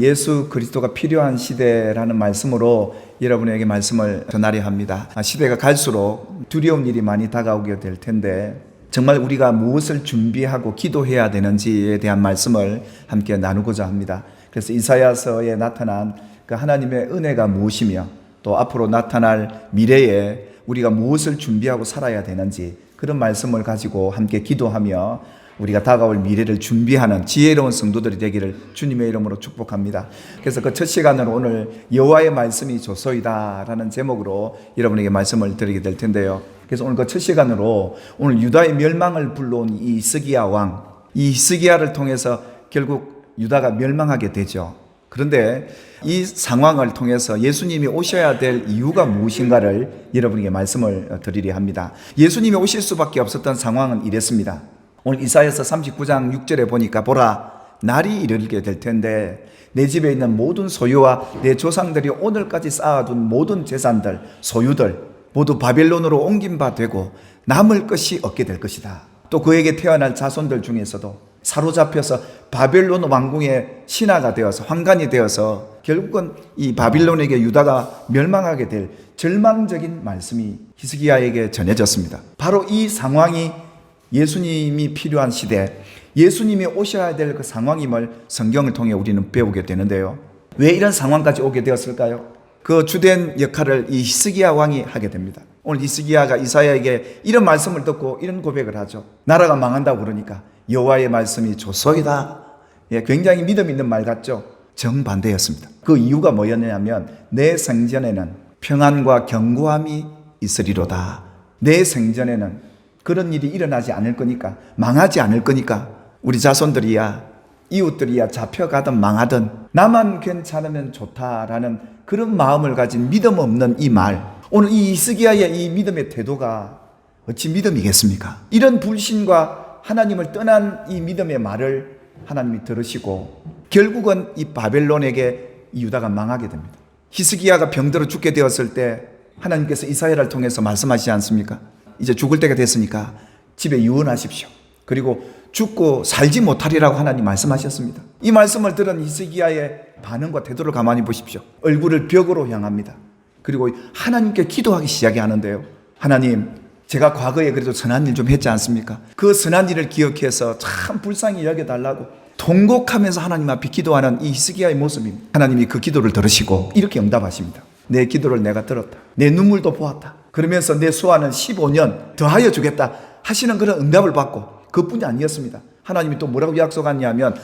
예수 그리스도가 필요한 시대라는 말씀으로 여러분에게 말씀을 전하려 합니다. 시대가 갈수록 두려운 일이 많이 다가오게 될 텐데 정말 우리가 무엇을 준비하고 기도해야 되는지에 대한 말씀을 함께 나누고자 합니다. 그래서 이사야서에 나타난 그 하나님의 은혜가 무엇이며 또 앞으로 나타날 미래에 우리가 무엇을 준비하고 살아야 되는지 그런 말씀을 가지고 함께 기도하며 우리가 다가올 미래를 준비하는 지혜로운 성도들이 되기를 주님의 이름으로 축복합니다. 그래서 그 첫 시간으로 오늘 여호와의 말씀이 좋소이다라는 제목으로 여러분에게 말씀을 드리게 될 텐데요. 그래서 오늘 그 첫 시간으로 오늘 유다의 멸망을 불러온 이 히스기야 왕, 이 히스기야를 통해서 결국 유다가 멸망하게 되죠. 그런데 이 상황을 통해서 예수님이 오셔야 될 이유가 무엇인가를 여러분에게 말씀을 드리려 합니다. 예수님이 오실 수밖에 없었던 상황은 이랬습니다. 오늘 이사야서 39장 6절에 보니까 보라 날이 이르게 될 텐데 내 집에 있는 모든 소유와 내 조상들이 오늘까지 쌓아둔 모든 재산들 소유들 모두 바벨론으로 옮긴 바 되고 남을 것이 없게 될 것이다. 또 그에게 태어날 자손들 중에서도 사로잡혀서 바벨론 왕궁의 신하가 되어서 황관이 되어서 결국은 이 바빌론에게 유다가 멸망하게 될 절망적인 말씀이 히스기야에게 전해졌습니다. 바로 이 상황이 예수님이 필요한 시대, 예수님이 오셔야 될 그 상황임을 성경을 통해 우리는 배우게 되는데요. 왜 이런 상황까지 오게 되었을까요? 그 주된 역할을 이 히스기야 왕이 하게 됩니다. 오늘 히스기야가 이사야에게 이런 말씀을 듣고 이런 고백을 하죠. 나라가 망한다고 그러니까 여호와의 말씀이 좋소이다. 굉장히 믿음 있는 말 같죠? 정반대였습니다. 그 이유가 뭐였냐면 내 생전에는 평안과 견고함이 있으리로다. 내 생전에는 그런 일이 일어나지 않을 거니까, 망하지 않을 거니까 우리 자손들이야 이웃들이야 잡혀가든 망하든 나만 괜찮으면 좋다라는 그런 마음을 가진 믿음 없는 이 말, 오늘 이 히스기야의 이 믿음의 태도가 어찌 믿음이겠습니까? 이런 불신과 하나님을 떠난 이 믿음의 말을 하나님이 들으시고 결국은 이 바벨론에게 이 유다가 망하게 됩니다. 히스기야가 병들어 죽게 되었을 때 하나님께서 이사야를 통해서 말씀하시지 않습니까? 이제 죽을 때가 됐으니까 집에 유언하십시오. 그리고 죽고 살지 못하리라고 하나님 말씀하셨습니다. 이 말씀을 들은 히스기야의 반응과 태도를 가만히 보십시오. 얼굴을 벽으로 향합니다. 그리고 하나님께 기도하기 시작하는데요. 하나님, 제가 과거에 그래도 선한 일 좀 했지 않습니까? 그 선한 일을 기억해서 참 불쌍히 여겨달라고 통곡하면서 하나님 앞에 기도하는 이 히스기야의 모습입니다. 하나님이 그 기도를 들으시고 이렇게 응답하십니다. 내 기도를 내가 들었다. 내 눈물도 보았다. 그러면서 내 수완은 15년 더하여 주겠다 하시는 그런 응답을 받고 그뿐이 아니었습니다. 하나님이 또 뭐라고 약속하냐면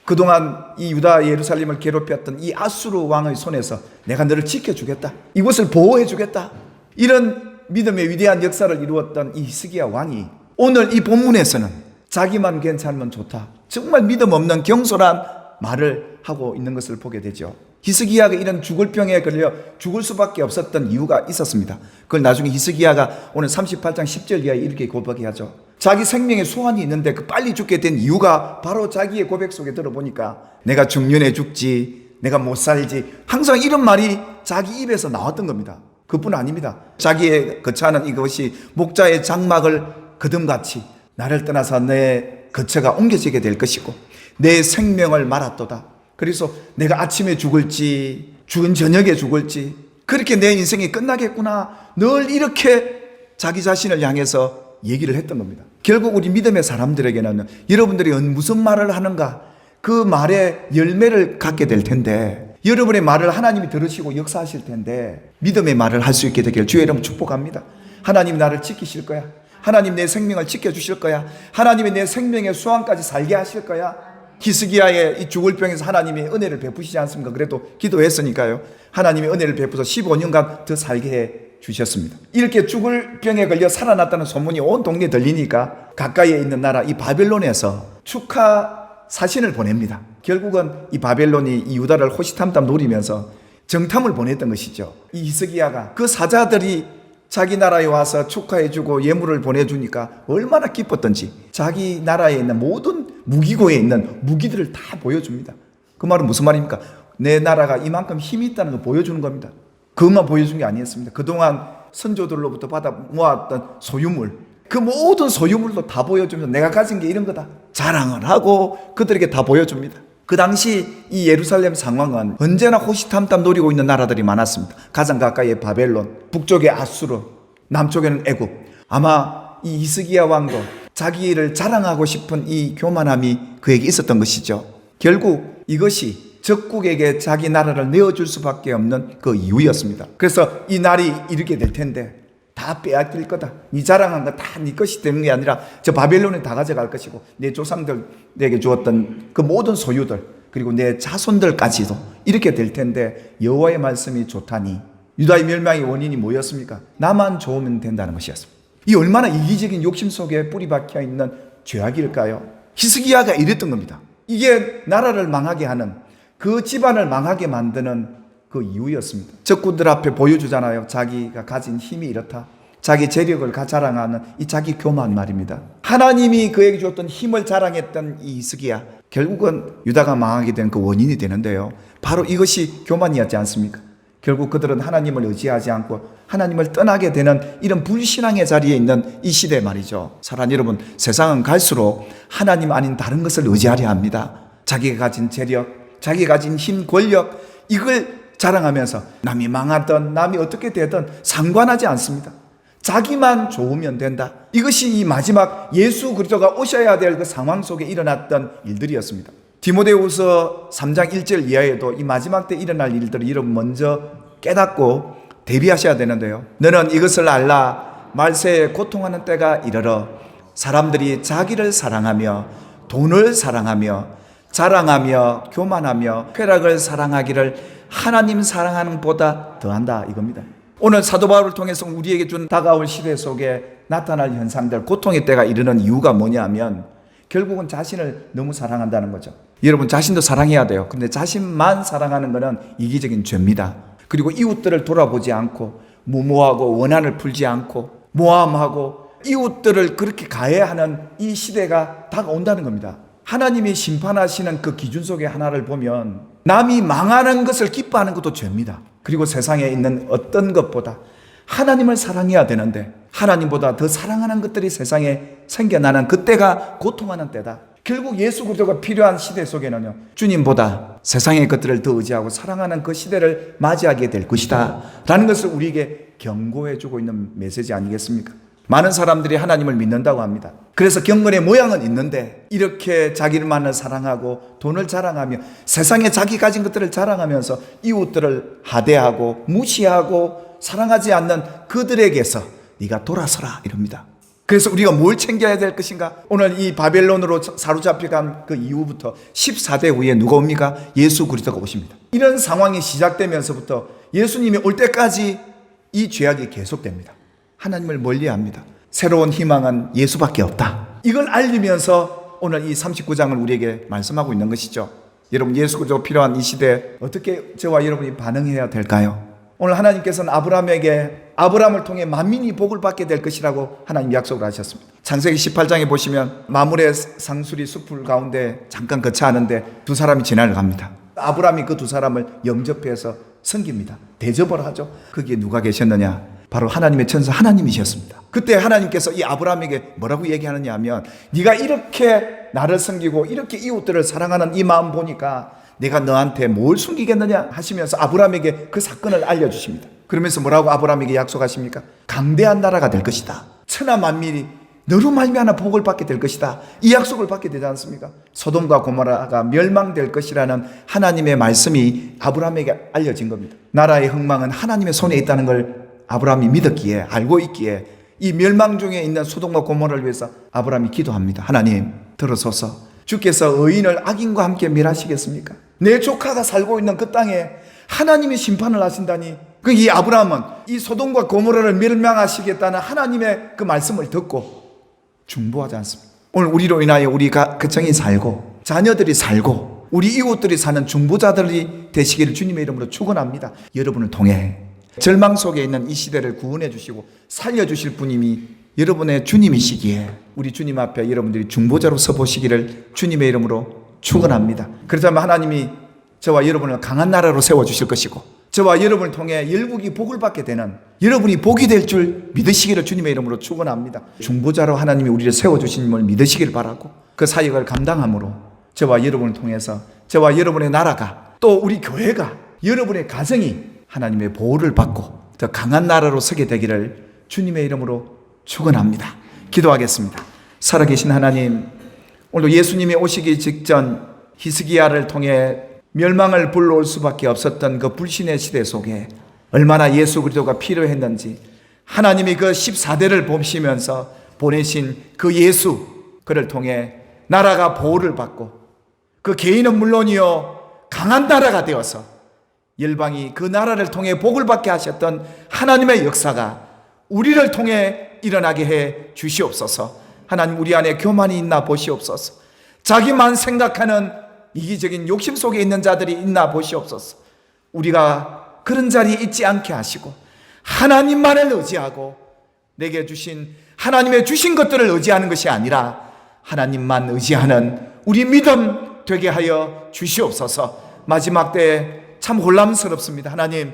그동안 이 유다 예루살렘을 괴롭혔던 이 아수르 왕의 손에서 내가 너를 지켜주겠다. 이곳을 보호해주겠다. 이런 믿음의 위대한 역사를 이루었던 이 히스기야 왕이 오늘 이 본문에서는 자기만 괜찮으면 좋다. 정말 믿음 없는 경솔한 말을 하고 있는 것을 보게 되죠. 히스기야가 이런 죽을 병에 걸려 죽을 수밖에 없었던 이유가 있었습니다. 그걸 나중에 히스기야가 오늘 38장 10절 이하에 이렇게 고백하죠. 자기 생명의 소원이 있는데 그 빨리 죽게 된 이유가 바로 자기의 고백 속에 들어보니까 내가 중년에 죽지, 내가 못 살지, 항상 이런 말이 자기 입에서 나왔던 겁니다. 그뿐 아닙니다. 자기의 거처하는 이것이 목자의 장막을 거듭같이 나를 떠나서 내 거처가 옮겨지게 될 것이고 내 생명을 말았도다. 그래서 내가 아침에 죽을지 죽은 저녁에 죽을지 그렇게 내 인생이 끝나겠구나 늘 이렇게 자기 자신을 향해서 얘기를 했던 겁니다. 결국 우리 믿음의 사람들에게는 여러분들이 무슨 말을 하는가 그 말의 열매를 갖게 될 텐데 여러분의 말을 하나님이 들으시고 역사하실 텐데 믿음의 말을 할 수 있게 되길 주의 이름 축복합니다. 하나님 나를 지키실 거야. 하나님 내 생명을 지켜주실 거야. 하나님이 내 생명의 수완까지 살게 하실 거야. 히스기야의 이 죽을 병에서 하나님이 은혜를 베푸시지 않습니까? 그래도 기도했으니까요. 하나님이 은혜를 베푸서 15년간 더 살게 해 주셨습니다. 이렇게 죽을 병에 걸려 살아났다는 소문이 온 동네에 들리니까 가까이에 있는 나라 이 바벨론에서 축하 사신을 보냅니다. 결국은 이 바벨론이 이 유다를 호시탐탐 노리면서 정탐을 보냈던 것이죠. 이 히스기야가 그 사자들이 자기 나라에 와서 축하해주고 예물을 보내주니까 얼마나 기뻤던지 자기 나라에 있는 모든 무기고에 있는 무기들을 다 보여줍니다. 그 말은 무슨 말입니까? 내 나라가 이만큼 힘이 있다는 걸 보여주는 겁니다. 그것만 보여준 게 아니었습니다. 그동안 선조들로부터 받아 모았던 소유물, 그 모든 소유물도 다 보여주면서 내가 가진 게 이런 거다 자랑을 하고 그들에게 다 보여줍니다. 그 당시 이 예루살렘 상황은 언제나 호시탐탐 노리고 있는 나라들이 많았습니다. 가장 가까이에 바벨론, 북쪽에 아수르, 남쪽에는 애굽. 아마 이 히스기야 왕도 자기를 자랑하고 싶은 이 교만함이 그에게 있었던 것이죠. 결국 이것이 적국에게 자기 나라를 내어줄 수밖에 없는 그 이유였습니다. 그래서 이 날이 이르게 될 텐데 다 빼앗길 거다. 네 자랑한 거 다 네 것이 되는 게 아니라 저 바벨론에 다 가져갈 것이고 내 조상들에게 주었던 그 모든 소유들 그리고 내 자손들까지도 이렇게 될 텐데 여호와의 말씀이 좋다니. 유다의 멸망의 원인이 뭐였습니까? 나만 좋으면 된다는 것이었습니다. 이 얼마나 이기적인 욕심 속에 뿌리 박혀 있는 죄악일까요? 히스기야가 이랬던 겁니다. 이게 나라를 망하게 하는, 그 집안을 망하게 만드는 그 이유였습니다. 적군들 앞에 보여주잖아요. 자기가 가진 힘이 이렇다. 자기 재력을 자랑하는 이 자기 교만 말입니다. 하나님이 그에게 주었던 힘을 자랑했던 이 히스기야, 결국은 유다가 망하게 된 그 원인이 되는데요. 바로 이것이 교만이었지 않습니까? 결국 그들은 하나님을 의지하지 않고 하나님을 떠나게 되는 이런 불신앙의 자리에 있는 이 시대 말이죠. 사랑하는 여러분, 세상은 갈수록 하나님 아닌 다른 것을 의지하려 합니다. 자기가 가진 재력, 자기가 가진 힘, 권력, 이걸 자랑하면서 남이 망하든 남이 어떻게 되든 상관하지 않습니다. 자기만 좋으면 된다. 이것이 이 마지막 예수 그리스도가 오셔야 될 그 상황 속에 일어났던 일들이었습니다. 디모데후서 3장 1절 이하에도 이 마지막 때 일어날 일들을 여러분 먼저 깨닫고 대비하셔야 되는데요. 너는 이것을 알라. 말세에 고통하는 때가 이르러 사람들이 자기를 사랑하며 돈을 사랑하며 자랑하며 교만하며 쾌락을 사랑하기를 하나님 사랑하는 보다 더한다 이겁니다. 오늘 사도 바울을 통해서 우리에게 준 다가올 시대 속에 나타날 현상들, 고통의 때가 이르는 이유가 뭐냐면 결국은 자신을 너무 사랑한다는 거죠. 여러분, 자신도 사랑해야 돼요. 근데 자신만 사랑하는 것은 이기적인 죄입니다. 그리고 이웃들을 돌아보지 않고 무모하고 원한을 풀지 않고 모함하고 이웃들을 그렇게 가해하는 이 시대가 다가온다는 겁니다. 하나님이 심판하시는 그 기준 속에 하나를 보면 남이 망하는 것을 기뻐하는 것도 죄입니다. 그리고 세상에 있는 어떤 것보다 하나님을 사랑해야 되는데 하나님보다 더 사랑하는 것들이 세상에 생겨나는 그때가 고통하는 때다. 결국 예수 그리스도가 필요한 시대 속에는요, 주님보다 세상의 것들을 더 의지하고 사랑하는 그 시대를 맞이하게 될 것이다 라는 것을 우리에게 경고해 주고 있는 메시지 아니겠습니까? 많은 사람들이 하나님을 믿는다고 합니다. 그래서 경건의 모양은 있는데 이렇게 자기만을 사랑하고 돈을 자랑하며 세상에 자기 가진 것들을 자랑하면서 이웃들을 하대하고 무시하고 사랑하지 않는 그들에게서 네가 돌아서라 이럽니다. 그래서 우리가 뭘 챙겨야 될 것인가? 오늘 이 바벨론으로 사로잡혀간 그 이후부터 14대 후에 누가 옵니까? 예수 그리스도가 오십니다. 이런 상황이 시작되면서부터 예수님이 올 때까지 이 죄악이 계속됩니다. 하나님을 멀리합니다. 새로운 희망은 예수밖에 없다. 이걸 알리면서 오늘 이 39장을 우리에게 말씀하고 있는 것이죠. 여러분, 예수 그리스도가 필요한 이 시대에 어떻게 저와 여러분이 반응해야 될까요? 오늘 하나님께서는 아브라함을 통해 만민이 복을 받게 될 것이라고 하나님 약속을 하셨습니다. 창세기 18장에 보시면 마물의 상수리 숲을 가운데 잠깐 거처하는데 두 사람이 지나갑니다. 아브라함이 그 두 사람을 영접해서 섬깁니다. 대접을 하죠. 거기에 누가 계셨느냐? 바로 하나님의 천사 하나님이셨습니다. 그때 하나님께서 이 아브라함에게 뭐라고 얘기하느냐 하면 네가 이렇게 나를 섬기고 이렇게 이웃들을 사랑하는 이 마음 보니까 내가 너한테 뭘 숨기겠느냐 하시면서 아브라함에게 그 사건을 알려주십니다. 그러면서 뭐라고 아브라함에게 약속하십니까? 강대한 나라가 될 것이다. 천하 만민이 너로 말미암아 복을 받게 될 것이다. 이 약속을 받게 되지 않습니까? 소돔과 고모라가 멸망될 것이라는 하나님의 말씀이 아브라함에게 알려진 겁니다. 나라의 흥망은 하나님의 손에 있다는 걸 아브라함이 믿었기에, 알고 있기에 이 멸망 중에 있는 소돔과 고모라를 위해서 아브라함이 기도합니다. 하나님 들어서서 주께서 의인을 악인과 함께 멸하시겠습니까? 내 조카가 살고 있는 그 땅에 하나님이 심판을 하신다니. 이 아브라함은 이 소돔과 고모라를 멸망하시겠다는 하나님의 그 말씀을 듣고 중보하지 않습니다. 오늘 우리로 인하여 우리가 그청이 살고 자녀들이 살고 우리 이웃들이 사는 중보자들이 되시기를 주님의 이름으로 축원합니다. 여러분을 통해 절망 속에 있는 이 시대를 구원해 주시고 살려주실 분이 여러분의 주님이시기에 우리 주님 앞에 여러분들이 중보자로 서보시기를 주님의 이름으로 축원합니다. 그렇다면 하나님이 저와 여러분을 강한 나라로 세워주실 것이고 저와 여러분을 통해 열국이 복을 받게 되는 여러분이 복이 될 줄 믿으시기를 주님의 이름으로 축원합니다. 중보자로 하나님이 우리를 세워주신 걸 믿으시길 바라고 그 사역을 감당함으로 저와 여러분을 통해서 저와 여러분의 나라가 또 우리 교회가 여러분의 가정이 하나님의 보호를 받고 더 강한 나라로 서게 되기를 주님의 이름으로 축원합니다. 기도하겠습니다. 살아계신 하나님, 오늘도 예수님이 오시기 직전 히스기야를 통해 멸망을 불러올 수밖에 없었던 그 불신의 시대 속에 얼마나 예수 그리스도가 필요했는지 하나님이 그 14대를 보시면서 보내신 그 예수, 그를 통해 나라가 보호를 받고 그 개인은 물론이요 강한 나라가 되어서 열방이 그 나라를 통해 복을 받게 하셨던 하나님의 역사가 우리를 통해 일어나게 해 주시옵소서. 하나님, 우리 안에 교만이 있나 보시옵소서. 자기만 생각하는 이기적인 욕심 속에 있는 자들이 있나 보시옵소서. 우리가 그런 자리에 있지 않게 하시고 하나님만을 의지하고 내게 주신 하나님의 주신 것들을 의지하는 것이 아니라 하나님만 의지하는 우리 믿음 되게 하여 주시옵소서. 마지막 때에 참 혼란스럽습니다. 하나님,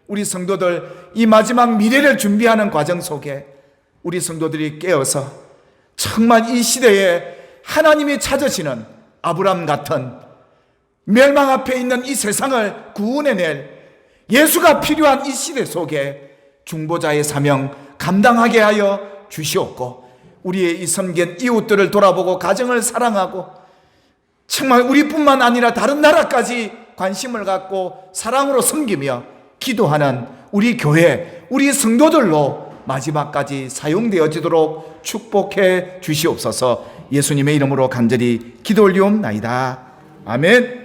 우리 성도들 이 마지막 미래를 준비하는 과정 속에 우리 성도들이 깨어서 정말 이 시대에 하나님이 찾으시는 아브람 같은 멸망 앞에 있는 이 세상을 구원해낼 예수가 필요한 이 시대 속에 중보자의 사명 감당하게 하여 주시옵고, 우리의 이 섬긴 이웃들을 돌아보고 가정을 사랑하고 정말 우리뿐만 아니라 다른 나라까지 관심을 갖고 사랑으로 섬기며 기도하는 우리 교회, 우리 성도들로 마지막까지 사용되어지도록 축복해 주시옵소서. 예수님의 이름으로 간절히 기도 올리옵나이다. 아멘.